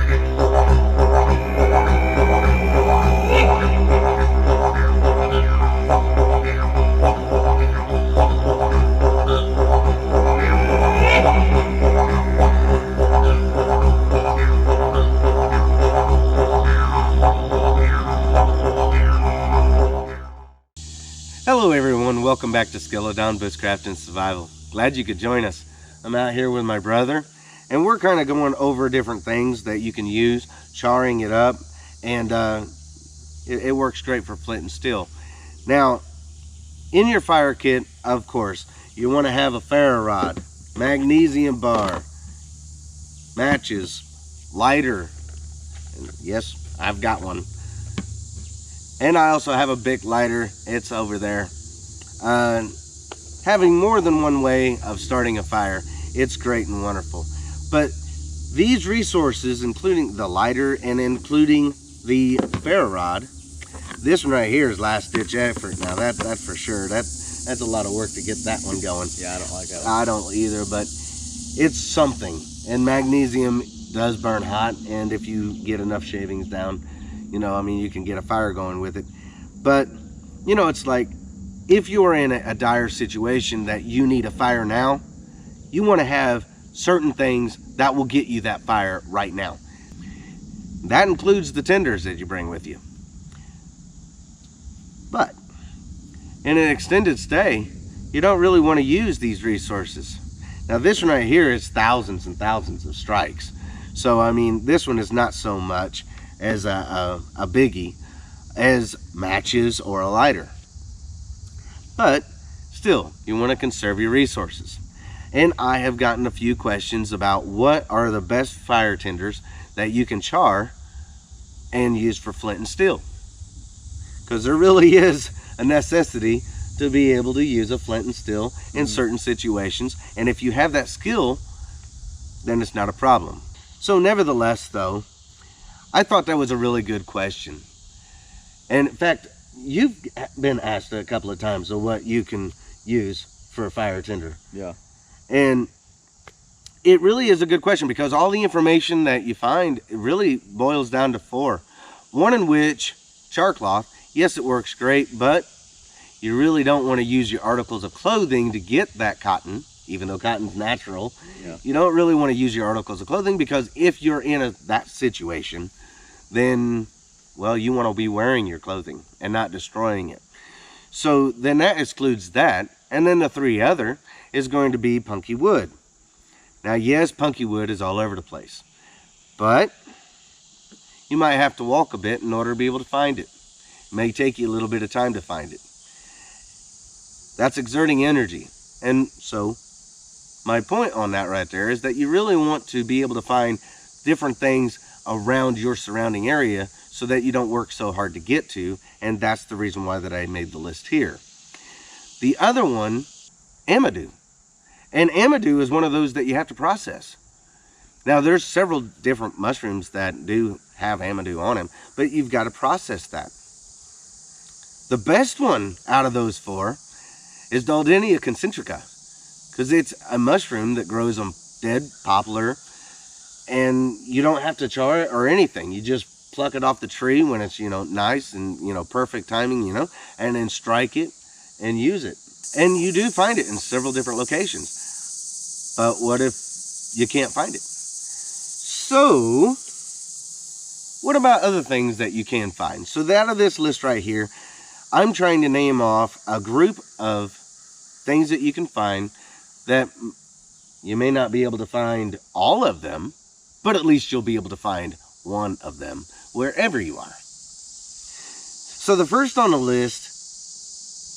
Hello everyone, welcome back to Skeledon, Bushcraft and Survival. Glad you could join us. I'm out here with my brother and we're kind of going over different things that you can use, charring it up, and it works great for flint and steel. Now, in your fire kit, of course, you want to have a ferro rod, magnesium bar, matches, lighter, and yes, I've got one. And I also have a Bic lighter, it's over there. Having more than one way of starting a fire, it's great and wonderful. But these resources, including the lighter and including the ferro rod, this one right here is last ditch effort. Now that's for sure. That's a lot of work to get that one going. Yeah, I don't like that one. I don't either, but it's something. And magnesium does burn hot, and if you get enough shavings down, you know, I mean, you can get a fire going with it. But, you know, it's like, if you're in a dire situation that you need a fire now, you want to have certain things that will get you that fire right now. That includes the tinders that you bring with you. But, in an extended stay, you don't really want to use these resources. Now, this one right here is thousands and thousands of strikes. So, I mean, this one is not so much as a biggie as matches or a lighter. But still, you want to conserve your resources. And I have gotten a few questions about what are the best fire tinders that you can char and use for flint and steel. Because there really is a necessity to be able to use a flint and steel in certain situations. And if you have that skill, then it's not a problem. So nevertheless though, I thought that was a really good question. And in fact, you've been asked a couple of times of what you can use for a fire tinder. Yeah. And it really is a good question, because all the information that you find, it really boils down to four. One in which, char cloth, yes, it works great, but you really don't want to use your articles of clothing to get that cotton, even though cotton's natural. Yeah. You don't really want to use your articles of clothing, because if you're in that situation, then, well, you want to be wearing your clothing and not destroying it. So then that excludes that. And then the three other is going to be punky wood. Now, yes, punky wood is all over the place, but you might have to walk a bit in order to be able to find it. It may take you a little bit of time to find it. That's exerting energy. And so my point on that right there is that you really want to be able to find different things around your surrounding area so that you don't work so hard to get to, and that's the reason why that I made the list here. The other one, amadou. And amadou is one of those that you have to process. Now, there's several different mushrooms that do have amadou on them, but you've got to process that. The best one out of those four is Daldenia concentrica, because it's a mushroom that grows on dead poplar, and you don't have to char it or anything. You just pluck it off the tree when it's, you know, nice and, you know, perfect timing, you know, and then strike it and use it. And you do find it in several different locations. But what if you can't find it? So, what about other things that you can find? So out of this list right here, I'm trying to name off a group of things that you can find that you may not be able to find all of them, but at least you'll be able to find one of them wherever you are. So the first on the list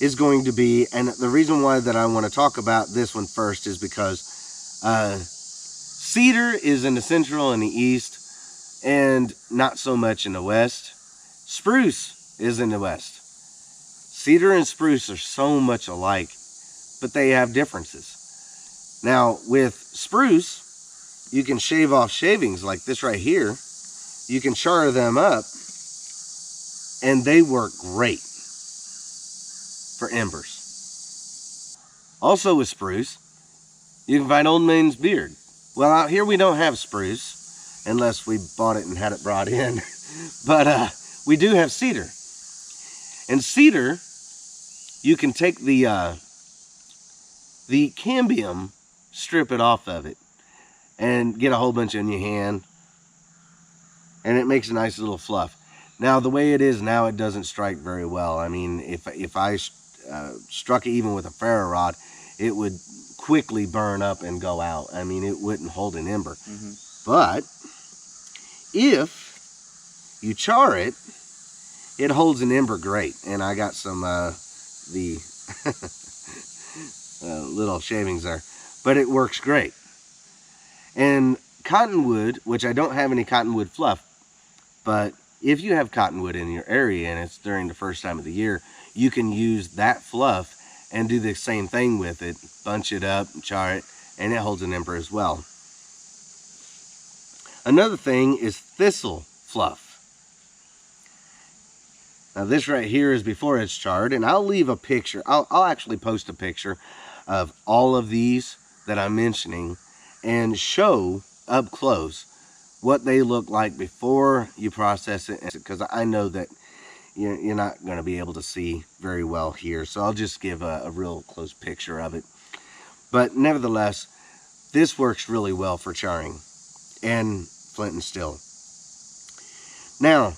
is going to be, and the reason why that I want to talk about this one first is because cedar is in the central and the east, and not so much in the west. Spruce is in the west. Cedar and spruce are so much alike, but they have differences. Now, with spruce, you can shave off shavings like this right here. You can char them up, and they work great for embers. Also with spruce, you can find old man's beard. Well, out here we don't have spruce, unless we bought it and had it brought in. But we do have cedar. And cedar, you can take the cambium, strip it off of it, and get a whole bunch in your hand, and it makes a nice little fluff. Now, the way it is now, it doesn't strike very well. I mean, if I struck it even with a ferro rod, it would quickly burn up and go out. I mean, it wouldn't hold an ember. But if you char it, it holds an ember great. And I got some little shavings there, but it works great. And cottonwood, which I don't have any cottonwood fluff, but if you have cottonwood in your area and it's during the first time of the year, you can use that fluff and do the same thing with it, bunch it up, char it, and it holds an ember as well. Another thing is thistle fluff. Now this right here is before it's charred, and I'll leave a picture. I'll actually post a picture of all of these that I'm mentioning and show up close what they look like before you process it, because I know that you're not going to be able to see very well here, so I'll just give a real close picture of it. But nevertheless, this works really well for charring and flint and steel. Now,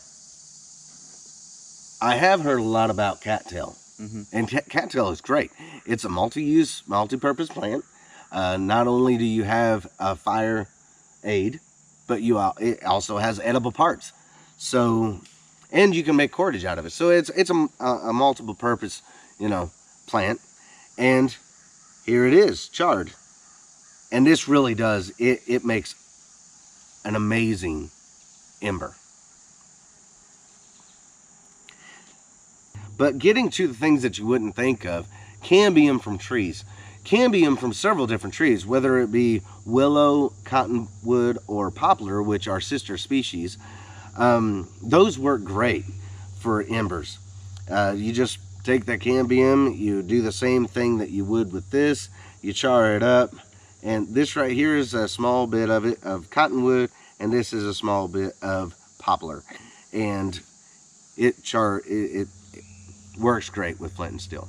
I have heard a lot about cattail, and cattail is great. It's a multi-use, multi-purpose plant. Not only do you have a fire aid, but it also has edible parts. So, and you can make cordage out of it. So it's a multiple purpose, plant. And here it is, charred. And this really does, it makes an amazing ember. But getting to the things that you wouldn't think of, cambium from trees. Cambium from several different trees, whether it be willow, cottonwood, or poplar, which are sister species. Those work great for embers. You just take that cambium, you do the same thing that you would with this, you char it up, and this right here is a small bit of it, of cottonwood, and this is a small bit of poplar. And it works great with flint and steel.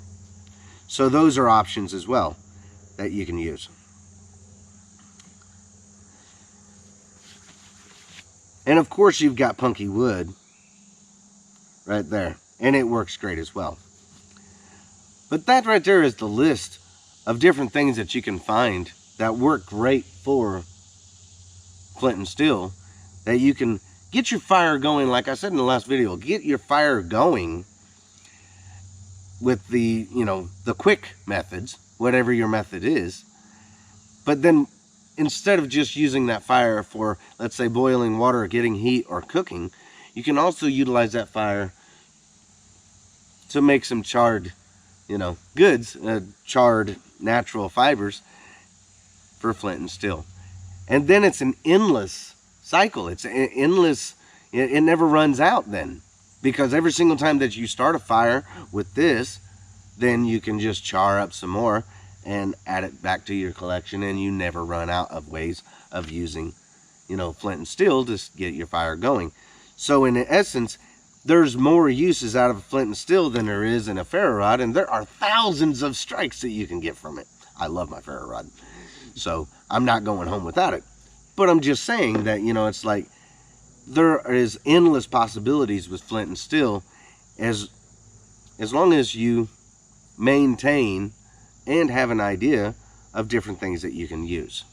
So those are options as well that you can use. And of course you've got punky wood right there, and it works great as well. But that right there is the list of different things that you can find that work great for flint and steel, that you can get your fire going. Like I said in the last video, get your fire going with the quick methods, whatever your method is. But then instead of just using that fire for, let's say, boiling water, getting heat, or cooking, you can also utilize that fire to make some charred goods, charred natural fibers for flint and steel. And then it's an endless cycle. It's an endless, it never runs out then. Because every single time that you start a fire with this, then you can just char up some more and add it back to your collection, and you never run out of ways of using, flint and steel to get your fire going. So in essence, there's more uses out of flint and steel than there is in a ferro rod, and there are thousands of strikes that you can get from it. I love my ferro rod, so I'm not going home without it. But I'm just saying that, it's like, there is endless possibilities with flint and steel as long as you maintain and have an idea of different things that you can use.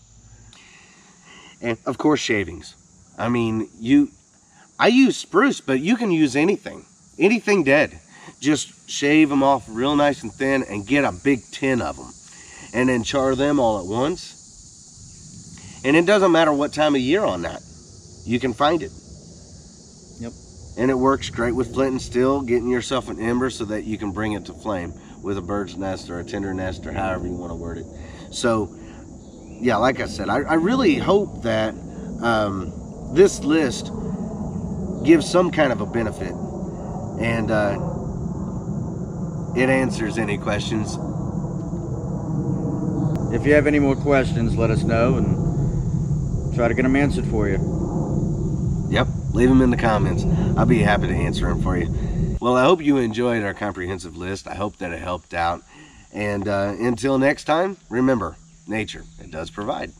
And of course, shavings. I mean, I use spruce, but you can use anything dead. Just shave them off real nice and thin and get a big tin of them, and then char them all at once. And it doesn't matter what time of year on that, you can find it. Yep. And it works great with flint and steel, getting yourself an ember so that you can bring it to flame with a bird's nest or a tinder nest or however you want to word it. So, yeah, like I said, I really hope that this list gives some kind of a benefit, and it answers any questions. If you have any more questions, let us know and try to get them answered for you. Yep, leave them in the comments. I'll be happy to answer them for you. Well, I hope you enjoyed our comprehensive list. I hope that it helped out. And until next time, remember, nature, it does provide.